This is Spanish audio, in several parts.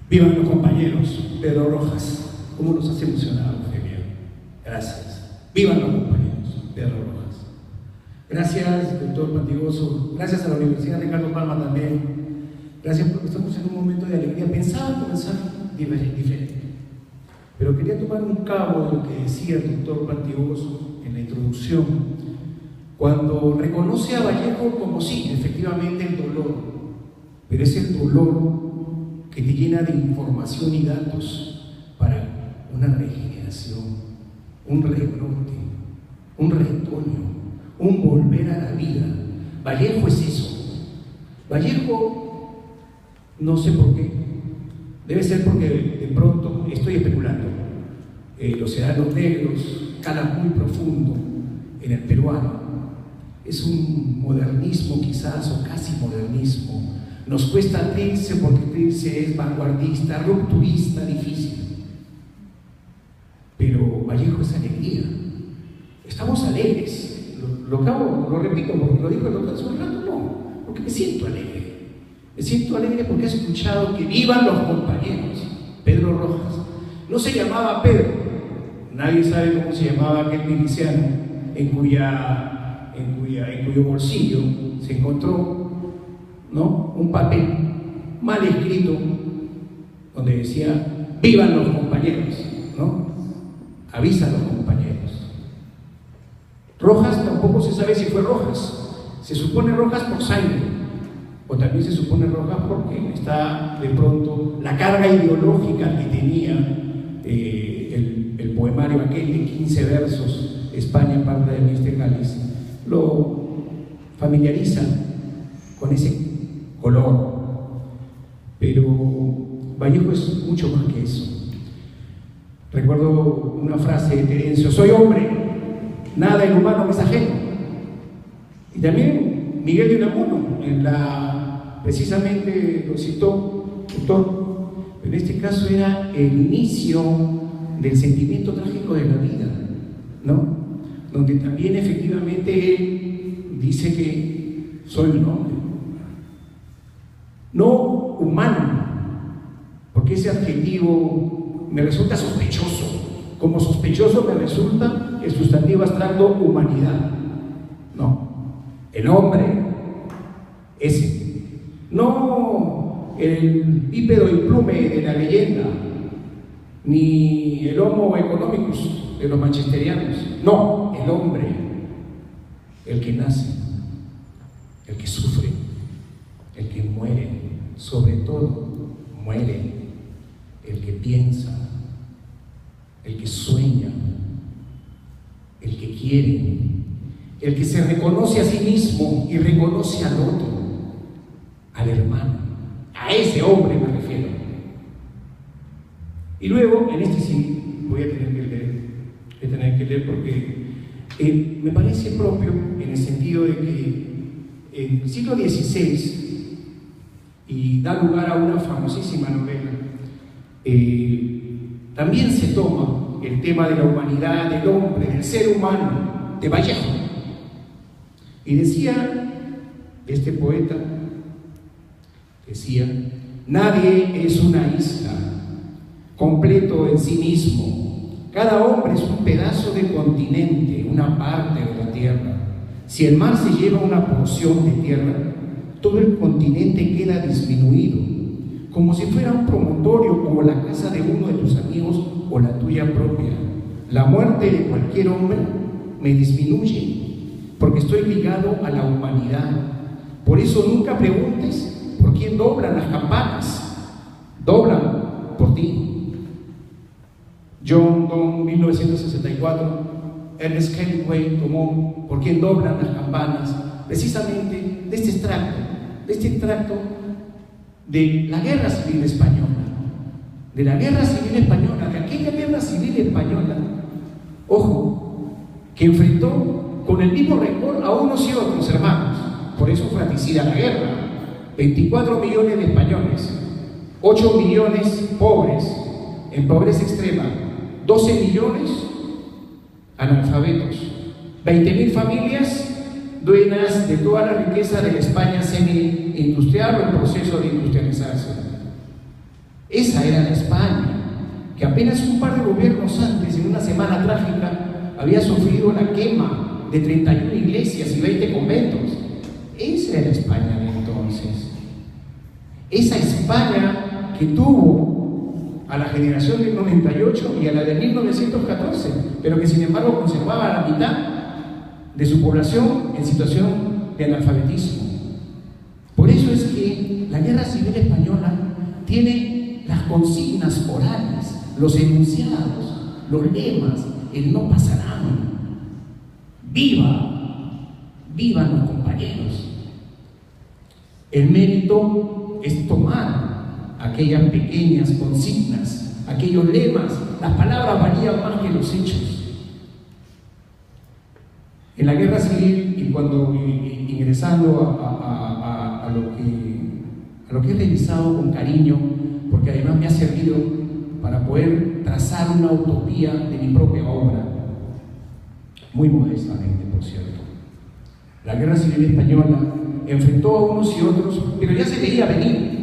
Vivan los compañeros. Pedro Rojas, ¿cómo nos has emocionado, Javier? Gracias. Vivan los compañeros. Pedro Rojas. Gracias, doctor Pantigoso. Gracias a la Universidad Ricardo Palma también. Gracias porque estamos en un momento de alegría. Pensaba comenzar diferente, pero quería tomar un cabo de lo que decía el doctor Pantigoso en la introducción, cuando reconoce a Vallejo como sí, efectivamente el dolor, pero es el dolor que te llena de información y datos para una regeneración, un rebrote, un retoño, un volver a la vida. Vallejo es eso. Vallejo, no sé por qué, debe ser porque de pronto, estoy especulando, los ciudadanos negros calan muy profundo en el peruano. Es un modernismo quizás, o casi modernismo. Nos cuesta abrirse porque abrirse es vanguardista, rupturista, difícil. Pero Vallejo es alegría. Estamos alegres. Lo repito porque lo dijo el doctor hace un rato, no, porque me siento alegre. Me siento alegre porque he escuchado que vivan los compañeros. Pedro Rojas no se llamaba Pedro, nadie sabe cómo se llamaba aquel miliciano en cuyo bolsillo se encontró, ¿no?, un papel mal escrito donde decía vivan los compañeros, ¿no? Avisa a los compañeros. Rojas tampoco se sabe si fue Rojas. Se supone Rojas por sangre, o también se supone Rojas porque está de pronto la carga ideológica que tenía el poemario aquel de 15 versos, España, parte de Mr. Gales, lo familiariza con ese color. Pero Vallejo es mucho más que eso. Recuerdo una frase de Terencio: soy hombre, nada en humano me es ajeno. Y también Miguel de Unamuno, precisamente lo citó doctor, pero en este caso era el inicio del sentimiento trágico de la vida, ¿no? Donde también efectivamente él dice que soy un hombre, no humano, porque ese adjetivo me resulta sospechoso, como sospechoso me resulta el sustantivo abstracto humanidad. No, el hombre, ese, no el bípedo implume de la leyenda, ni el homo economicus de los manchesterianos, no, el hombre, el que nace, el que sufre, el que muere, sobre todo muere, el que piensa, el que sueña, el que quiere, el que se reconoce a sí mismo y reconoce al otro, al hermano, a ese hombre me refiero. Y luego, en este sí, voy a tener que leer porque me parece propio en el sentido de que en el siglo XVI, y da lugar a una famosísima novela, también se toma el tema de la humanidad, del hombre, del ser humano, de Vallejo. Y decía este poeta, nadie es una isla, completo en sí mismo. Cada hombre es un pedazo de continente, una parte de la tierra. Si el mar se lleva una porción de tierra, todo el continente queda disminuido, como si fuera un promontorio, como la casa de uno de tus amigos o la tuya propia. La muerte de cualquier hombre me disminuye, porque estoy ligado a la humanidad. Por eso nunca preguntes por quién doblan las campanas, doblan por ti. John Donne, 1964, Ernest Hemingway tomó por quién doblan las campanas, precisamente de este extracto de la Guerra Civil Española, de aquella Guerra Civil Española, ojo, que enfrentó con el mismo rencor a unos y otros hermanos. Por eso fratricida la guerra. 24 millones de españoles, 8 millones pobres, en pobreza extrema, 12 millones analfabetos, 20.000 familias dueñas de toda la riqueza de la España semi-industrial o en proceso de industrializarse. Esa era la España, que apenas un par de gobiernos antes, en una semana trágica, había sufrido la quema de 31 iglesias y 20 conventos. Esa era la España de entonces. Esa España que tuvo a la generación del 98 y a la de 1914, pero que sin embargo conservaba a la mitad de su población en situación de analfabetismo. Por eso es que la Guerra Civil Española tiene las consignas orales, los enunciados, los lemas, el no pasarán. ¡Viva! ¡Vivan los compañeros! El mérito es tomar aquellas pequeñas consignas, aquellos lemas. Las palabras varían más que los hechos. En la Guerra Civil, y cuando ingresando a lo que he revisado con cariño, porque además me ha servido para poder trazar una utopía de mi propia obra, muy modestamente, por cierto. La Guerra Civil Española enfrentó a unos y otros, pero ya se veía venir.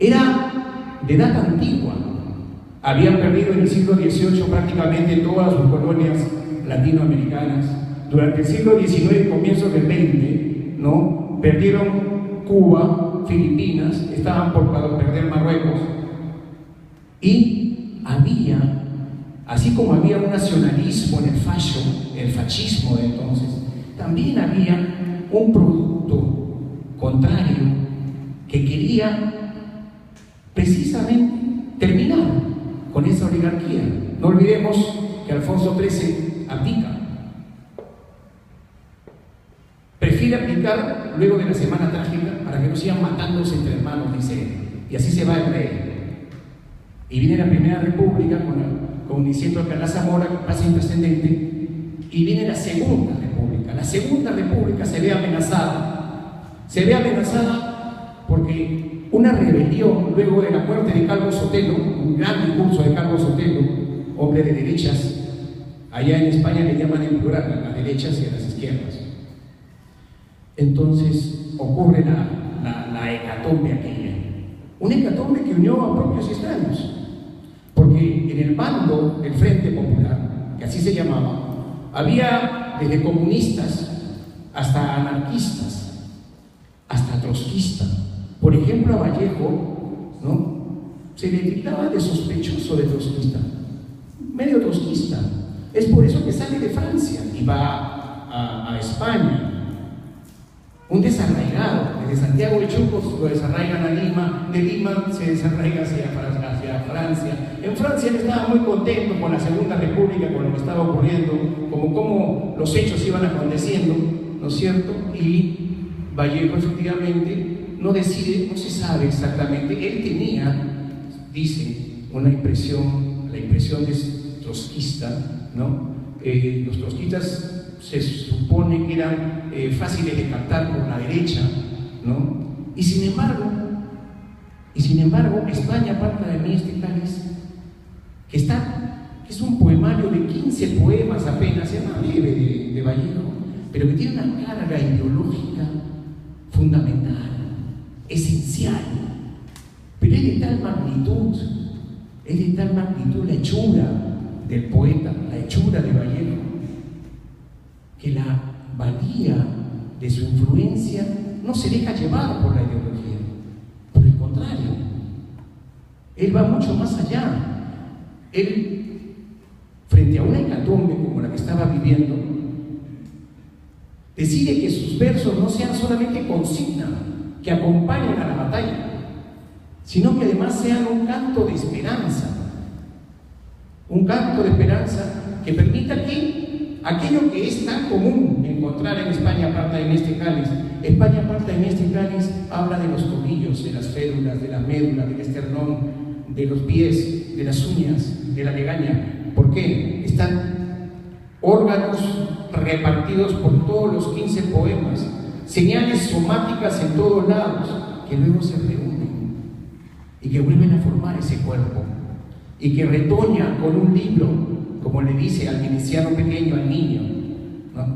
Era de edad antigua. Habían perdido en el siglo XVIII prácticamente todas sus colonias latinoamericanas. Durante el siglo XIX y comienzos del XX, ¿no? Perdieron Cuba, Filipinas, estaban por perder Marruecos. Y había, así como había un nacionalismo en el fascismo de entonces, también había un producto contrario que quería precisamente terminar con esa oligarquía. No olvidemos que Alfonso XIII abdica. Prefiere abdicar luego de la Semana Trágica para que no sigan matándose entre hermanos, dice él. Y así se va el rey. Y viene la Primera República con Isidro Alcalá Zamora, que pasa intrascendente, y viene la Segunda República. La Segunda República se ve amenazada. Se ve amenazada porque una rebelión, luego de la muerte de Calvo Sotelo, un gran discurso de Calvo Sotelo, hombre de derechas, allá en España le llaman en plural a las derechas y a las izquierdas. Entonces ocurre la hecatombe aquella. Una hecatombe que unió a propios extraños, porque en el bando del Frente Popular, que así se llamaba, había desde comunistas hasta anarquistas, hasta trotskistas. Por ejemplo, a Vallejo, ¿no?, se le tildaba de sospechoso de trotskista, medio trotskista. Es por eso que sale de Francia y va a España. Un desarraigado, desde Santiago de Chucos lo desarraigan a Lima, de Lima se desarraiga hacia Francia. En Francia él estaba muy contento con la Segunda República, con lo que estaba ocurriendo, como los hechos iban aconteciendo, ¿no es cierto? Y Vallejo efectivamente no decide, no se sabe exactamente. Él tenía, dice, la impresión de trotskista, ¿no? Los trotskistas se supone que eran fáciles de captar por la derecha, ¿no? Y sin embargo, España aparta de mí este cáliz, que es un poemario de 15 poemas apenas, se llama Breve de Vallejo, pero que tiene una carga ideológica fundamental, esencial, pero es de tal magnitud la hechura del poeta, la hechura de Vallejo, que la valía de su influencia no se deja llevar por la ideología. Por el contrario, él va mucho más allá. Él, frente a una hecatombe como la que estaba viviendo, decide que sus versos no sean solamente consigna que acompañen a la batalla, sino que además sean un canto de esperanza. Un canto de esperanza que permita que aquello que es tan común encontrar en España aparta en este cáliz. España aparta en este cáliz habla de los tobillos, de las férulas, de la médula, del esternón, de los pies, de las uñas, de la legaña. ¿Por qué? Están órganos repartidos por todos los 15 poemas, señales somáticas en todos lados, que luego se reúnen y que vuelven a formar ese cuerpo y que retoña con un libro, como le dice al miliciano pequeño, al niño, ¿no?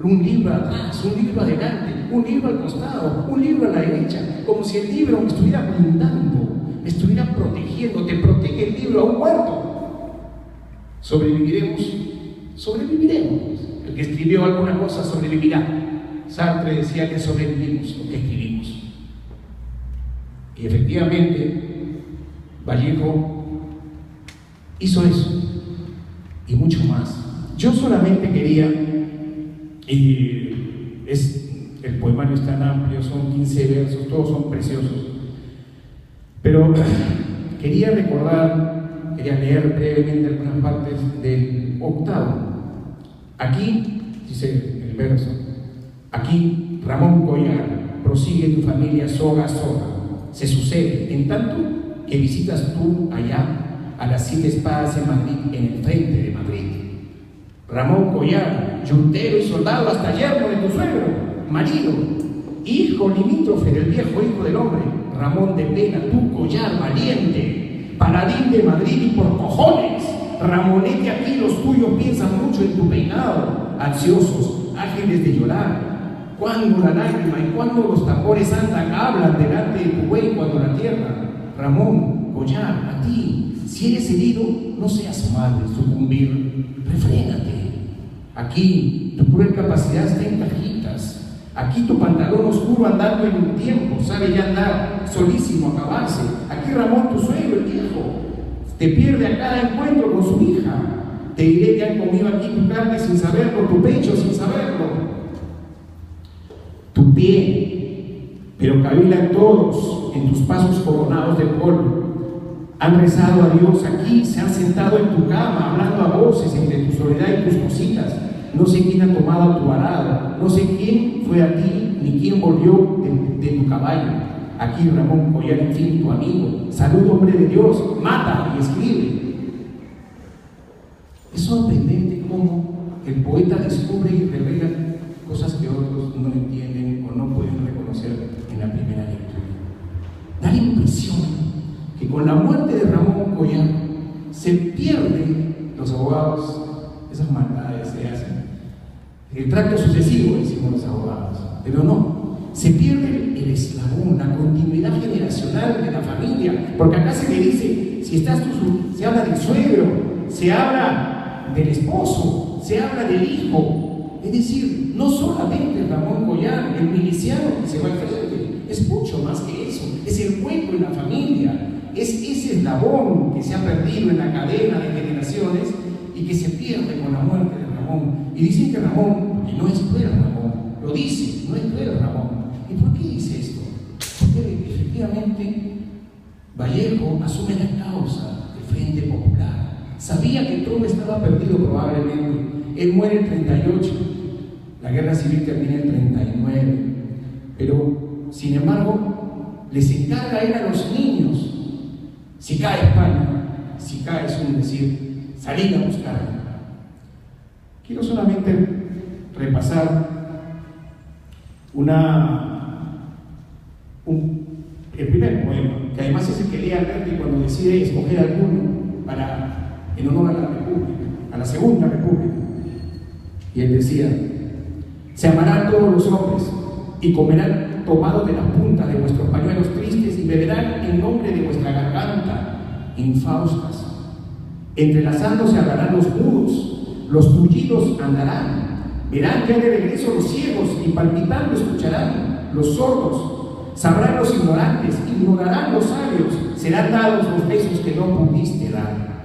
un libro atrás, un libro adelante, un libro al costado, un libro a la derecha, como si el libro me estuviera blindando, me estuviera protegiendo. Te protege el libro a un muerto. ¿Sobreviviremos? Sobreviviremos. El que escribió alguna cosa sobrevivirá. Sartre decía que sobrevivimos lo que escribimos. Y efectivamente, Vallejo hizo eso y mucho más. Yo solamente quería, y el poemario es tan amplio, son 15 versos, todos son preciosos, pero quería leer brevemente algunas partes del octavo. Aquí, dice el verso, aquí Ramón Collar prosigue tu familia soga a soga, se sucede, en tanto que visitas tú allá a las 7 espadas en Madrid, en el frente de Madrid. Ramón Collar, yuntero y soldado hasta yerno de tu suegro, marido, hijo limítrofe del viejo hijo del hombre, Ramón de Pena, tú Collar valiente, paladín de Madrid y por cojones, Ramonete, aquí los tuyos piensan mucho en tu peinado, ansiosos, ágiles de llorar. Cuando la lágrima y cuando los tambores hablan delante de tu buey cuando la tierra. Ramón Collar, a ti, si eres herido, no seas mal de sucumbir, refrénate. Aquí tu cruel capacidad está en cajitas. Aquí tu pantalón oscuro andando en un tiempo sabe ya andar solísimo acabarse. Aquí Ramón, tu suegro, el viejo, te pierde a cada encuentro con su hija. Te diré que han comido aquí tu carne sin saberlo, tu pecho sin saberlo, tu pie, pero cavilan todos en tus pasos coronados de polvo. Han rezado a Dios aquí, se han sentado en tu cama, hablando a voces entre tu soledad y tus cositas. No sé quién ha tomado tu arado, no sé quién fue a ti, ni quién volvió de tu caballo. Aquí Ramón Collar, en fin, tu amigo. Salud, hombre de Dios, mata y escribe. Es sorprendente cómo el poeta descubre y revela cosas que otros no entienden o no pueden reconocer en la primera lectura. Da la impresión que con la muerte de Ramón Collar se pierden los abogados, esas maldades se hacen. El tracto sucesivo, decimos los abogados, pero no, se pierde el eslabón, la continuidad generacional de la familia, porque acá se le dice, si estás tú, se habla del suegro, se habla del esposo, se habla del hijo. Es decir, no solamente Ramón Collar, el miliciano que se va al frente, es mucho más que eso, es el hueco en la familia, es ese eslabón que se ha perdido en la cadena de generaciones y que se pierde con la muerte de Ramón. Y dicen que Ramón, que no es cruel Ramón, lo dice, no es cruel Ramón. ¿Y por qué dice esto? Porque efectivamente Vallejo asume la causa del Frente Popular. Sabía que todo estaba perdido probablemente. Él muere en 38, la guerra civil termina en 39, pero sin embargo les encarga a él a los niños, si cae España, si cae es un decir, salir a buscarla. Quiero solamente repasar el primer poema, que además es el que lee Alberti cuando decide escoger alguno en honor a la República, a la Segunda República. Y él decía: se amarán todos los hombres y comerán tomado de las puntas de vuestros pañuelos tristes y beberán en nombre de vuestra garganta infaustas. Entrelazándose hablarán los mudos, los tullidos andarán, verán ya de regreso los ciegos y palpitando escucharán los sordos, sabrán los ignorantes, ignorarán los sabios, serán dados los besos que no pudiste dar.